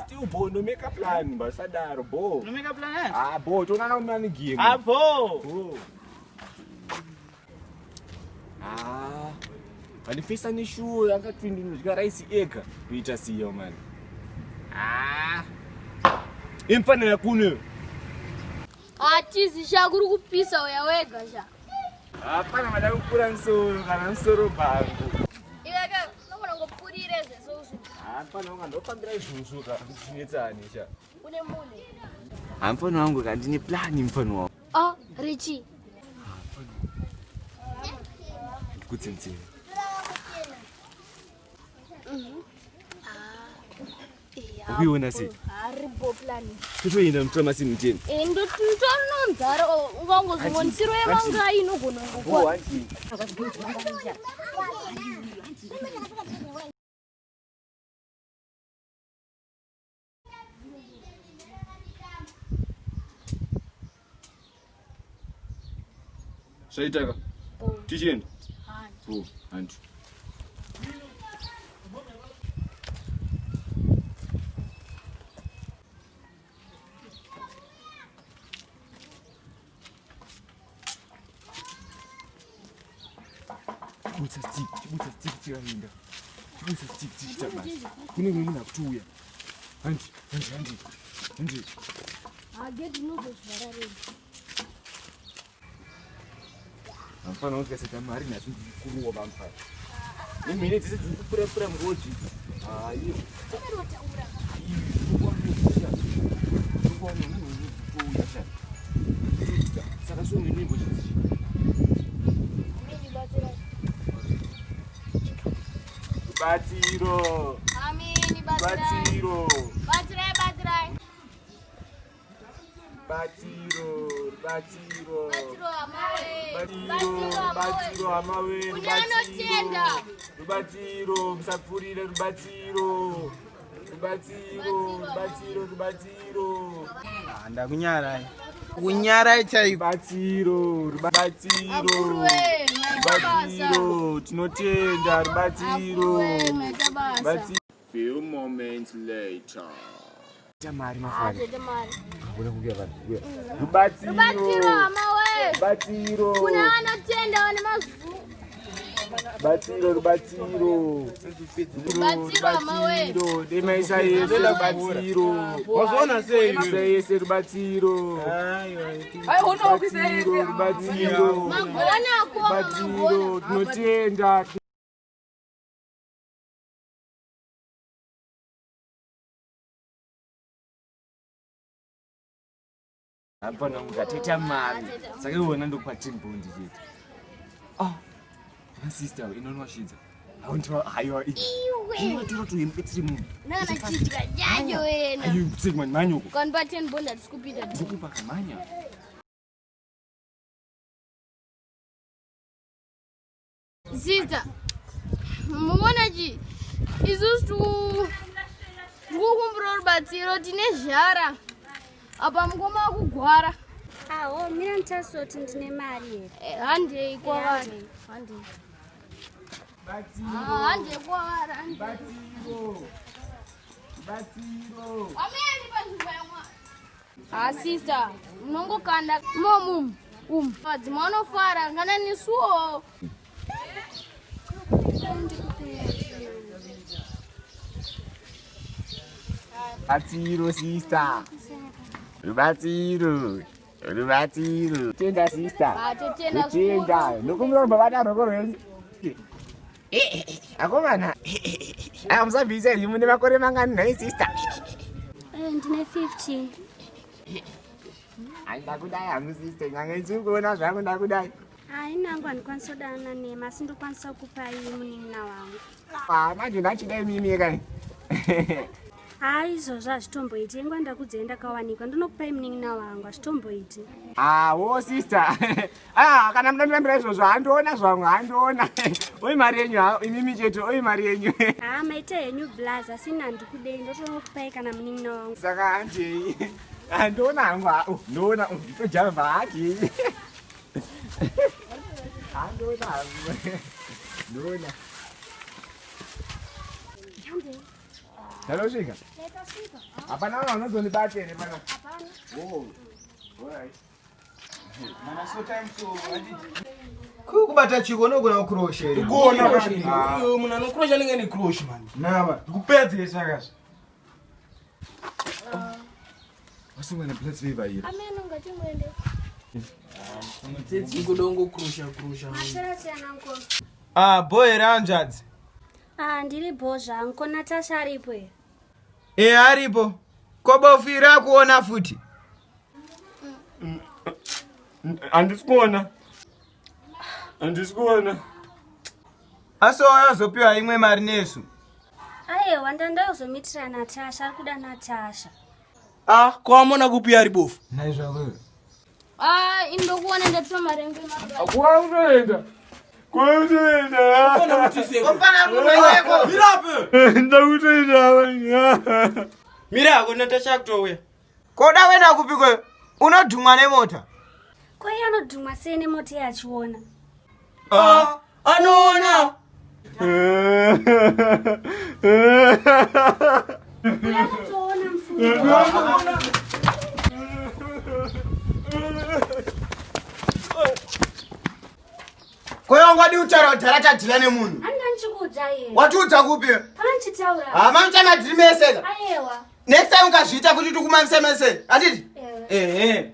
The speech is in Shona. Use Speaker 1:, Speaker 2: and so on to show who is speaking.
Speaker 1: Still bo, no make a plan, but sadar bo.
Speaker 2: No make a plan.
Speaker 1: Bo, don't know money game.
Speaker 2: Bo.
Speaker 1: But the face on the shoe, I got twin, you got icy egg. We just see you, man. Infana Kunu.
Speaker 3: Chizi shaguru kupisa uyawega sha.
Speaker 1: Hapana madam kula nsoro kana nsoro bangu.
Speaker 3: Iweka nomona ngopurire zesosu.
Speaker 1: Hapana ungandofambira izvuzvuka zvinetsani sha.
Speaker 3: Une mune.
Speaker 1: Mfano wangu kandine plan mfano wangu.
Speaker 3: Richi.
Speaker 1: Kutsentseni. Ukiona sei?
Speaker 3: Aripo plan.
Speaker 1: Kutoenda mutama siniteni.
Speaker 3: Ndo tutono nzaro ungangozongonisiro yemanga inogona ngokwa.
Speaker 1: Shaitaka. Ticheni. Hantu. Chibusa stick chikaenda. Chibusa stick chitabasa. Kune mwingine akutuya. Hanti.
Speaker 3: Get noodles varare.
Speaker 1: Mfano ukaseta mari nazo kuruwa bamfaya. Imene dzese dzikupura ngoji. Iyo.
Speaker 3: Tinotaura.
Speaker 1: Saka songe nyimbo chichi. Batsiro.
Speaker 3: Amini
Speaker 1: Batsiro.
Speaker 3: Batsirai.
Speaker 1: Batsiro amawe.
Speaker 3: Unyanotenda.
Speaker 1: Rubatsiro musapfurire rubatsiro.
Speaker 2: Ndakunyara. Kunyara chaipo.
Speaker 1: Rubatsiro. Tinotenda rubatsiro. Few moments later. Jamari mafari. Bona kuya vanhu. Rubatsiro
Speaker 3: amawe.
Speaker 1: Rubatsiro.
Speaker 3: Kuna anotenda wane mazu.
Speaker 1: Rubatsiro amawe. Demaisa yese rubatsiro.
Speaker 2: Wazona sei?
Speaker 1: Yese rubatsiro.
Speaker 2: Ai hono ukise.
Speaker 1: Rubatsiro.
Speaker 3: Magona kwa.
Speaker 1: Rubatsiro tinotenda. Hapana mukateta mari. Saka uona ndokwatimbondi chete. Sister, inonwashidza. Hayo iwe. Tiro tuimbetsiri munhu.
Speaker 3: Nana chidya jajo wena.
Speaker 1: Ayo tsigwa manyoko.
Speaker 3: Kanba 10 bonda tisikupita.
Speaker 1: Ndikupa kamanya.
Speaker 3: Sister. Mumona ji. Isusu ngukumbura rubatsiro tine zhara. Apa mukoma kugwara.
Speaker 4: Mira ntasoti ndine mari here.
Speaker 3: Hande kwavari. Hande kwavari.
Speaker 1: Batsiro.
Speaker 3: Ameni panzvimbo yamwa. Sister, munongokanda momu. Madzimai anofara ngana nesuwo.
Speaker 1: Batsiro sister. Rubatsiro. Tenda sister. Tenda. Nokumira baba rokoro. Akomana. Musabvisa imi mune makore mangani nhai sister?
Speaker 4: Ndine 15.
Speaker 1: Ndakudai hangu sister, nyanga ichikuona zvangu ndakudai.
Speaker 4: Nangu handikwanisa kudana nemi asi ndokwanisa kupa iye munin'ina wangu.
Speaker 1: Manje ndachidai mimi kai.
Speaker 4: Hai izvozvo hazvitomboiti. Engwa ndakudze ndakawanikwa ndinokupai munin'ina wangu hazvitomboiti.
Speaker 1: Wo sister. Kana munondambira izvozvo handiona zvamwe handiona. Oi mari yenyu imimi chete oi mari yenyu.
Speaker 4: Maite henyu blaza sina ndikudei ndotokupai kana munin'ina wangu.
Speaker 1: Saka handei. Handiona hangu ndoona ndojamba hati. Handiona hangu. Ndoona. Ndalosvika? Hapana unozondibata ere mana?
Speaker 4: Hapana.
Speaker 1: Oh. Alright.
Speaker 2: Mana so time so kubata chiko nogona kuroshe.
Speaker 1: Kuona
Speaker 2: Munhu anokurosha ninge ni crush man.
Speaker 1: Nama, kupedze sakazvo. Wasungana place viva here.
Speaker 3: Ameno ngatimwende.
Speaker 2: Mutetsi kudongo kurosha.
Speaker 3: Asera nko.
Speaker 2: Boy ranjadzi.
Speaker 4: Ndiri bhozha nko Natasha aripo here.
Speaker 2: Aripo. Kobofira kuona futi.
Speaker 1: Andisikuona. Aso
Speaker 2: azopiwa imwe mari nesu.
Speaker 4: Aiwa ndandayozomitira Natasha arikuda Natasha.
Speaker 2: Kwamona kupi ari bofu.
Speaker 1: naizvavo.
Speaker 3: Indokuona ndatuma marengo mababa.
Speaker 1: Kwaunoenda.
Speaker 2: Kopana rumanyeko. Mirape.
Speaker 1: Ndakutoenda.
Speaker 2: Mira ko Natasha kutouya. Koda wena kupi kwe? Unodhumwa nemota.
Speaker 4: Kwai anodhumwa sei nemota yachiona?
Speaker 2: Anoona.
Speaker 4: Uyatoona mfumo.
Speaker 2: Koyongwadi utara tadhila nemunhu.
Speaker 4: Andanchikudza yeye.
Speaker 2: Watiudza kupi?
Speaker 4: Anchitaura.
Speaker 2: Mamcha madhiri meseka.
Speaker 4: Aiwa.
Speaker 2: Next time ukazviita futi tukumamisa meseka. Atiti?
Speaker 4: Ewe.